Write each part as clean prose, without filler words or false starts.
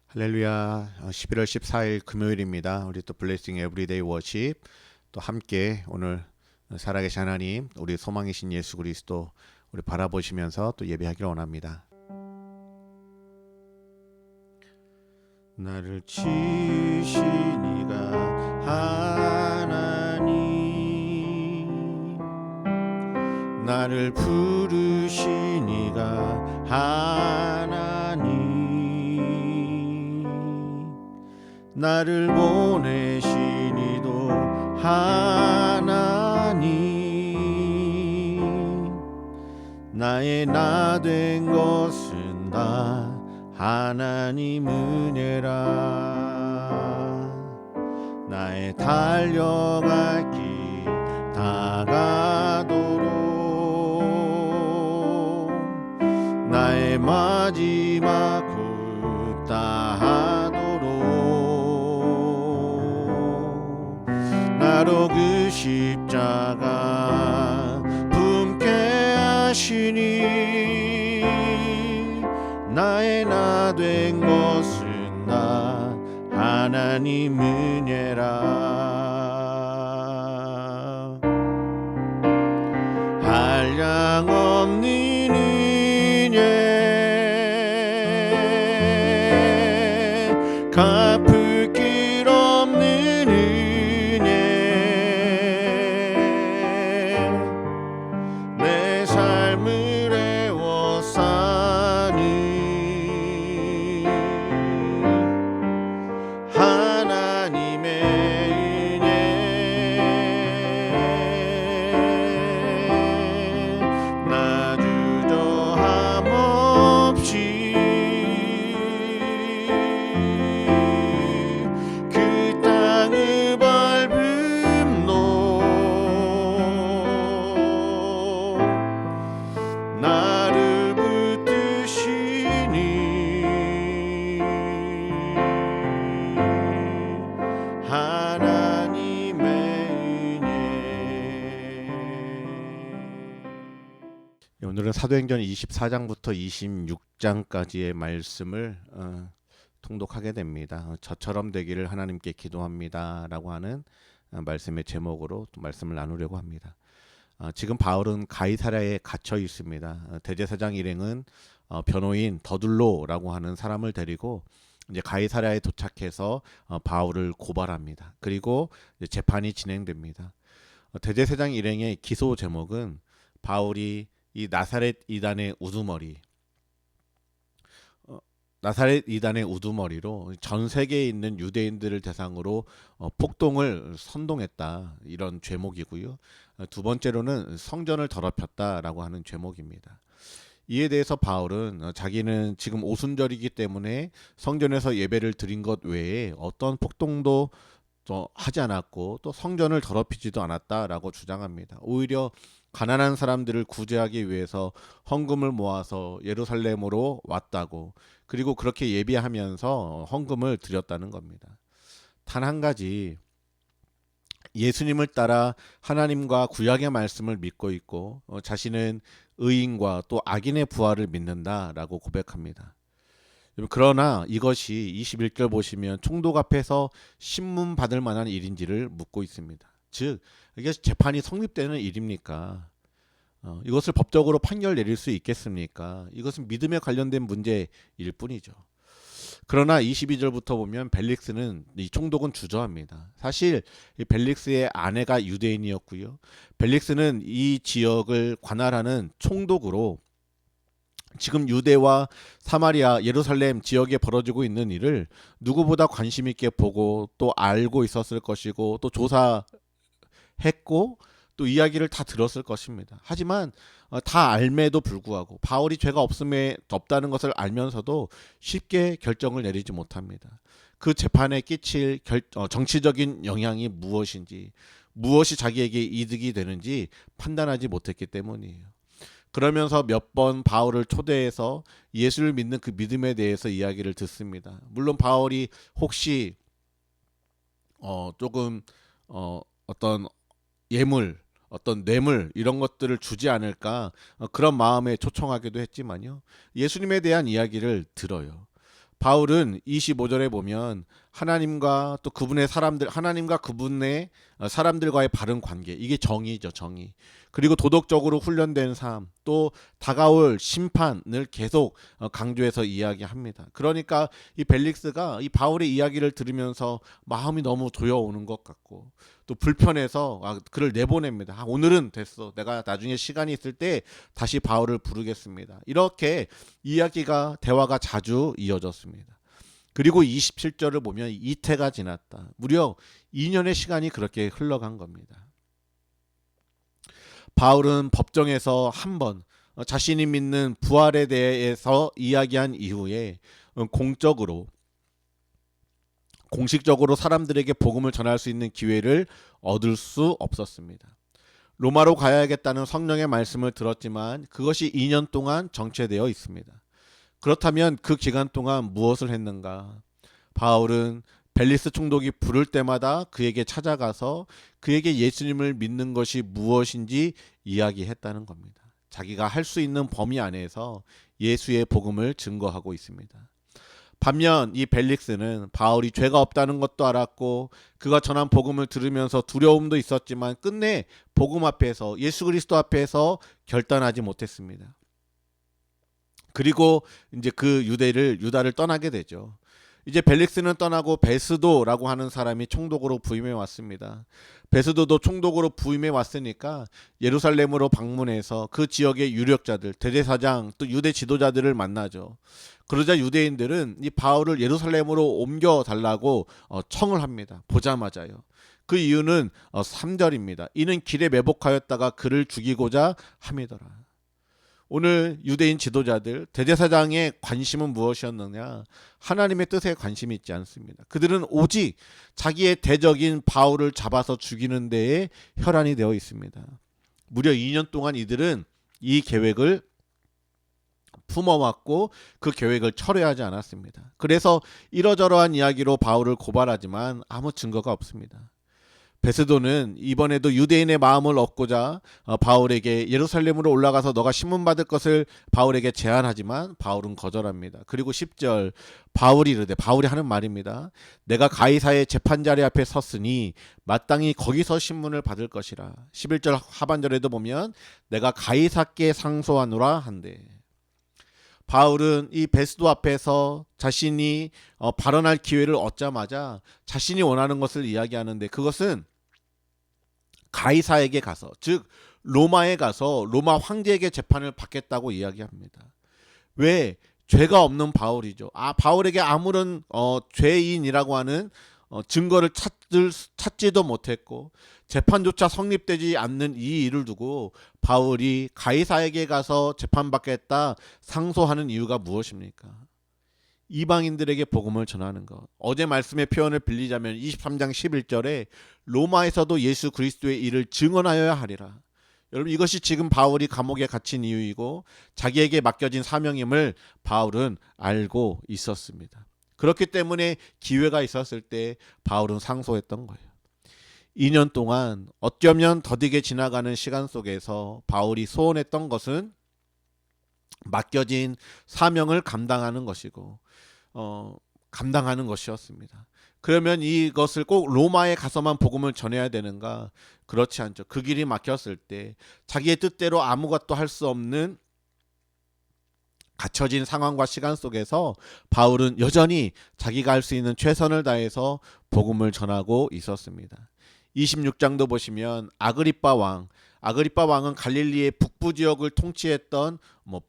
할렐루야. 11월 14일 금요일입니다. 우리 또 블레싱 에브리데이 워십 또 함께 오늘 살아계신 하나님, 우리 소망이신 예수 그리스도 우리 바라보시면서 또 예배하기를 원합니다. 나를 치신 이가 하나님, 나를 부르신 이가 하나님, 나를 보내신 이도 하나님, 나의 나 된 것은 다 하나님 은혜라. 나의 달려갈 길 다가도록 나의 마지막 굽다하도록 나로 그 십자가 품게 하시니 나의 나 된 것은 다 하나님 은혜라. 한량없는 은혜, 갚을 길 없는 은혜, 내 삶을 애워싸는 하나님의 은혜, 나 주저함 없이 그 땅을 밟음로 나를 붙드시니 하나님의 은혜. 오늘은 사도행전 24장부터 26장까지의 말씀을 통독하게 됩니다. 저처럼 되기를 하나님께 기도합니다 라고 하는 말씀의 제목으로 또 말씀을 나누려고 합니다. 지금 바울은 가이사랴에 갇혀 있습니다. 대제사장 일행은 변호인 더둘로라고 하는 사람을 데리고 이제 가이사랴에 도착해서 바울을 고발합니다. 그리고 이제 재판이 진행됩니다. 대제사장 일행의 기소 제목은 바울이 이 나사렛 이단의 우두머리, 나사렛 이단의 우두머리로 전 세계에 있는 유대인들을 대상으로 폭동을 선동했다, 이런 죄목이고요. 두 번째로는 성전을 더럽혔다라고 하는 죄목입니다. 이에 대해서 바울은 자기는 지금 오순절이기 때문에 성전에서 예배를 드린 것 외에 어떤 폭동도 또 하지 않았고 또 성전을 더럽히지도 않았다라고 주장합니다. 오히려 가난한 사람들을 구제하기 위해서 헌금을 모아서 예루살렘으로 왔다고, 그리고 그렇게 예비하면서 헌금을 드렸다는 겁니다. 단 한 가지, 예수님을 따라 하나님과 구약의 말씀을 믿고 있고 자신은 의인과 또 악인의 부활을 믿는다라고 고백합니다. 그러나 이것이 21절 보시면 총독 앞에서 신문 받을 만한 일인지를 묻고 있습니다. 즉, 이게 재판이 성립되는 일입니까? 이것을 법적으로 판결 내릴 수 있겠습니까? 이것은 믿음에 관련된 문제일 뿐이죠. 그러나 22절부터 보면 벨릭스는, 이 총독은 주저합니다. 사실 이 벨릭스의 아내가 유대인이었고요. 벨릭스는 이 지역을 관할하는 총독으로 지금 유대와 사마리아, 예루살렘 지역에 벌어지고 있는 일을 누구보다 관심 있게 보고 또 알고 있었을 것이고 또 조사했고 또 이야기를 다 들었을 것입니다. 하지만 다 알매도 불구하고 바울이 죄가 없다는 것을 알면서도 쉽게 결정을 내리지 못합니다. 그 재판에 끼칠 정치적인 영향이 무엇인지, 무엇이 자기에게 이득이 되는지 판단하지 못했기 때문이에요. 그러면서 몇 번 바울을 초대해서 예수를 믿는 그 믿음에 대해서 이야기를 듣습니다. 물론 바울이 혹시 조금 어떤 예물, 어떤 뇌물 이런 것들을 주지 않을까, 그런 마음에 초청하기도 했지만요. 예수님에 대한 이야기를 들어요. 바울은 25절에 보면 하나님과 또 그분의 사람들, 하나님과 그분의 사람들과의 바른 관계, 이게 정의죠, 정의. 그리고 도덕적으로 훈련된 삶, 또 다가올 심판을 계속 강조해서 이야기합니다. 그러니까 이 벨릭스가 이 바울의 이야기를 들으면서 마음이 너무 도여오는 것 같고, 또 불편해서 그를 내보냅니다. 오늘은 됐어. 내가 나중에 시간이 있을 때 다시 바울을 부르겠습니다. 이렇게 이야기가, 대화가 자주 이어졌습니다. 그리고 27절을 보면 이태가 지났다. 무려 2년의 시간이 그렇게 흘러간 겁니다. 바울은 법정에서 한 번 자신이 믿는 부활에 대해서 이야기한 이후에 공식적으로 사람들에게 복음을 전할 수 있는 기회를 얻을 수 없었습니다. 로마로 가야겠다는 성령의 말씀을 들었지만 그것이 2년 동안 정체되어 있습니다. 그렇다면 그 기간 동안 무엇을 했는가? 바울은 벨리스 총독이 부를 때마다 그에게 찾아가서 그에게 예수님을 믿는 것이 무엇인지 이야기했다는 겁니다. 자기가 할 수 있는 범위 안에서 예수의 복음을 증거하고 있습니다. 반면 이 벨릭스는 바울이 죄가 없다는 것도 알았고 그가 전한 복음을 들으면서 두려움도 있었지만 끝내 복음 앞에서, 예수 그리스도 앞에서 결단하지 못했습니다. 그리고 이제 그 유다를 떠나게 되죠. 이제 벨릭스는 떠나고 베스도라고 하는 사람이 총독으로 부임해 왔습니다. 베스도도 총독으로 부임해 왔으니까 예루살렘으로 방문해서 그 지역의 유력자들, 대제사장, 또 유대 지도자들을 만나죠. 그러자 유대인들은 이 바울을 예루살렘으로 옮겨 달라고 청을 합니다. 보자마자요. 그 이유는 3절입니다. 이는 길에 매복하였다가 그를 죽이고자 함이더라. 오늘 유대인 지도자들, 대제사장의 관심은 무엇이었느냐? 하나님의 뜻에 관심이 있지 않습니다. 그들은 오직 자기의 대적인 바울을 잡아서 죽이는 데에 혈안이 되어 있습니다. 무려 2년 동안 이들은 이 계획을 품어왔고 그 계획을 철회하지 않았습니다. 그래서 이러저러한 이야기로 바울을 고발하지만 아무 증거가 없습니다. 베스도는 이번에도 유대인의 마음을 얻고자 바울에게 예루살렘으로 올라가서 너가 신문받을 것을 바울에게 제안하지만 바울은 거절합니다. 그리고 10절 바울이 하는 말입니다. 내가 가이사의 재판자리 앞에 섰으니 마땅히 거기서 신문을 받을 것이라. 11절 하반절에도 보면 내가 가이사께 상소하노라 한대. 바울은 이 베스도 앞에서 자신이 발언할 기회를 얻자마자 자신이 원하는 것을 이야기하는데 그것은 가이사에게 가서, 즉 로마에 가서 로마 황제에게 재판을 받겠다고 이야기합니다. 왜? 죄가 없는 바울이죠. 바울에게 아무런 죄인이라고 하는 증거를 찾지도 못했고 재판조차 성립되지 않는 이 일을 두고 바울이 가이사에게 가서 재판받겠다 상소하는 이유가 무엇입니까? 이방인들에게 복음을 전하는 것. 어제 말씀의 표현을 빌리자면 23장 11절에 로마에서도 예수 그리스도의 일을 증언하여야 하리라. 여러분, 이것이 지금 바울이 감옥에 갇힌 이유이고 자기에게 맡겨진 사명임을 바울은 알고 있었습니다. 그렇기 때문에 기회가 있었을 때 바울은 상소했던 거예요. 2년 동안 어쩌면 더디게 지나가는 시간 속에서 바울이 소원했던 것은 맡겨진 사명을 감당하는 것이고 감당하는 것이었습니다. 그러면 이것을 꼭 로마에 가서만 복음을 전해야 되는가? 그렇지 않죠. 그 길이 막혔을 때 자기의 뜻대로 아무것도 할 수 없는 갇혀진 상황과 시간 속에서 바울은 여전히 자기가 할 수 있는 최선을 다해서 복음을 전하고 있었습니다. 26장도 보시면 아그리빠 왕은 갈릴리의 북부 지역을 통치했던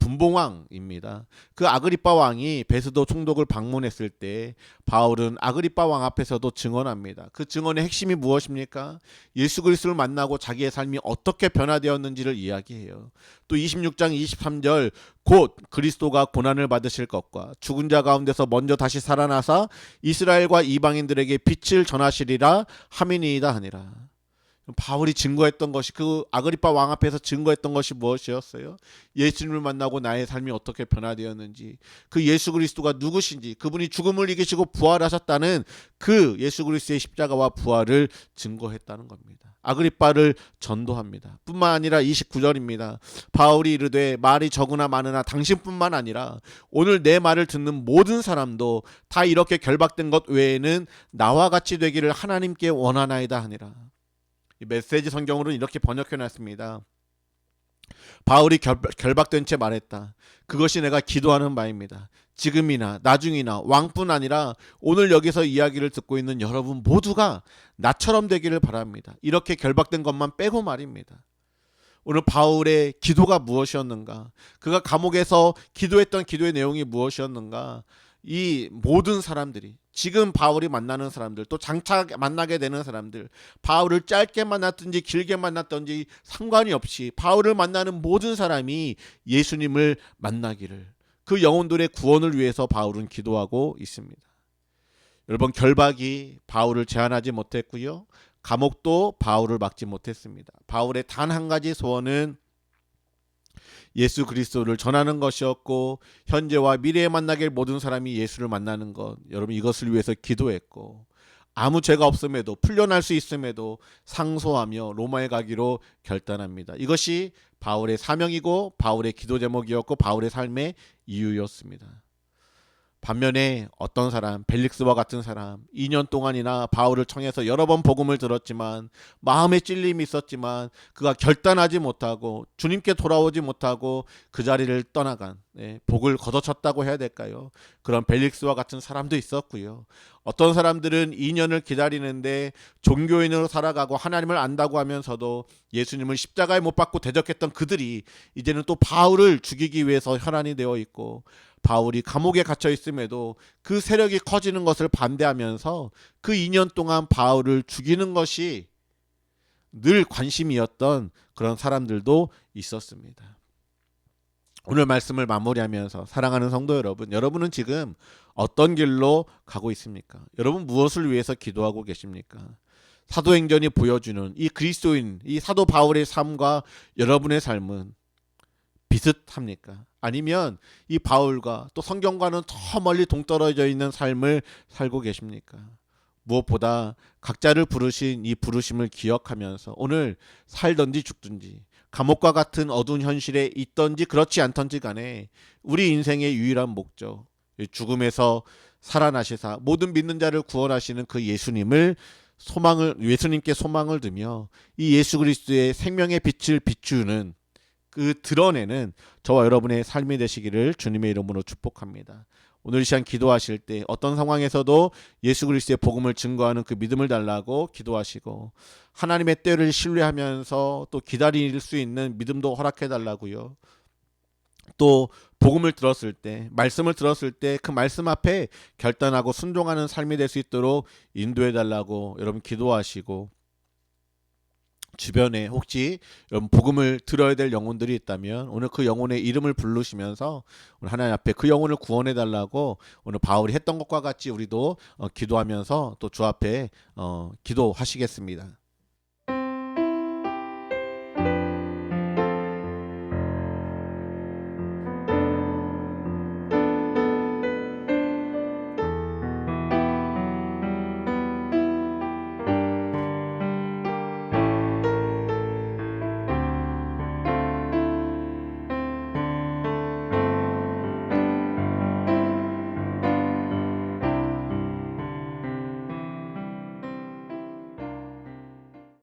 분봉왕입니다. 그 아그리빠 왕이 베스도 총독을 방문했을 때 바울은 아그리빠 왕 앞에서도 증언합니다. 그 증언의 핵심이 무엇입니까? 예수 그리스도를 만나고 자기의 삶이 어떻게 변화되었는지를 이야기해요. 또 26장 23절 곧 그리스도가 고난을 받으실 것과 죽은 자 가운데서 먼저 다시 살아나사 이스라엘과 이방인들에게 빛을 전하시리라 함이니이다 하니라. 바울이 증거했던 것이, 그 아그리파 왕 앞에서 증거했던 것이 무엇이었어요? 예수님을 만나고 나의 삶이 어떻게 변화되었는지, 그 예수 그리스도가 누구신지, 그분이 죽음을 이기시고 부활하셨다는 그 예수 그리스도의 십자가와 부활을 증거했다는 겁니다. 아그리파를 전도합니다. 뿐만 아니라 29절입니다. 바울이 이르되 말이 적으나 많으나 당신뿐만 아니라 오늘 내 말을 듣는 모든 사람도 다 이렇게 결박된 것 외에는 나와 같이 되기를 하나님께 원하나이다 하니라. 이 메시지 성경으로는 이렇게 번역해 놨습니다. 바울이 결박된 채 말했다. 그것이 내가 기도하는 바입니다. 지금이나 나중이나 왕뿐 아니라 오늘 여기서 이야기를 듣고 있는 여러분 모두가 나처럼 되기를 바랍니다. 이렇게 결박된 것만 빼고 말입니다. 오늘 바울의 기도가 무엇이었는가? 그가 감옥에서 기도했던 기도의 내용이 무엇이었는가? 이 모든 사람들이, 지금 바울이 만나는 사람들, 또 장차 만나게 되는 사람들, 바울을 짧게 만났든지 길게 만났든지 상관이 없이 바울을 만나는 모든 사람이 예수님을 만나기를, 그 영혼들의 구원을 위해서 바울은 기도하고 있습니다. 여러분, 결박이 바울을 제한하지 못했고요, 감옥도 바울을 막지 못했습니다. 바울의 단 한 가지 소원은 예수 그리스도를 전하는 것이었고, 현재와 미래에 만나길 모든 사람이 예수를 만나는 것, 여러분 이것을 위해서 기도했고, 아무 죄가 없음에도, 풀려날 수 있음에도 상소하며 로마에 가기로 결단합니다. 이것이 바울의 사명이고 바울의 기도 제목이었고 바울의 삶의 이유였습니다. 반면에 어떤 사람, 벨릭스와 같은 사람, 2년 동안이나 바울을 청해서 여러 번 복음을 들었지만 마음에 찔림이 있었지만 그가 결단하지 못하고 주님께 돌아오지 못하고 그 자리를 떠나간, 복을 걷어쳤다고 해야 될까요? 그런 벨릭스와 같은 사람도 있었고요. 어떤 사람들은 2년을 기다리는데 종교인으로 살아가고 하나님을 안다고 하면서도 예수님을 십자가에 못 박고 대적했던 그들이 이제는 또 바울을 죽이기 위해서 혈안이 되어 있고, 바울이 감옥에 갇혀 있음에도 그 세력이 커지는 것을 반대하면서 그 2년 동안 바울을 죽이는 것이 늘 관심이었던 그런 사람들도 있었습니다. 오늘 말씀을 마무리하면서 사랑하는 성도 여러분, 여러분은 지금 어떤 길로 가고 있습니까? 여러분 무엇을 위해서 기도하고 계십니까? 사도행전이 보여주는 이 그리스도인, 이 사도 바울의 삶과 여러분의 삶은 비슷합니까? 아니면 이 바울과 또 성경과는 저 멀리 동떨어져 있는 삶을 살고 계십니까? 무엇보다 각자를 부르신 이 부르심을 기억하면서 오늘 살든지 죽든지, 감옥과 같은 어두운 현실에 있든지 그렇지 않든지 간에 우리 인생의 유일한 목적, 죽음에서 살아나시사 모든 믿는 자를 구원하시는 그 예수님께 소망을 두며 이 예수 그리스도의 생명의 빛을 비추는, 그 드러내는 저와 여러분의 삶이 되시기를 주님의 이름으로 축복합니다. 오늘 이 시간 기도하실 때 어떤 상황에서도 예수 그리스도의 복음을 증거하는 그 믿음을 달라고 기도하시고, 하나님의 때를 신뢰하면서 또 기다릴 수 있는 믿음도 허락해 달라고요. 또 복음을 들었을 때, 말씀을 들었을 때 그 말씀 앞에 결단하고 순종하는 삶이 될 수 있도록 인도해 달라고 여러분 기도하시고, 주변에 혹시 여러분 복음을 들어야 될 영혼들이 있다면 오늘 그 영혼의 이름을 부르시면서 오늘 하나님 앞에 그 영혼을 구원해 달라고 오늘 바울이 했던 것과 같이 우리도 기도하면서 또 주 앞에 기도하시겠습니다.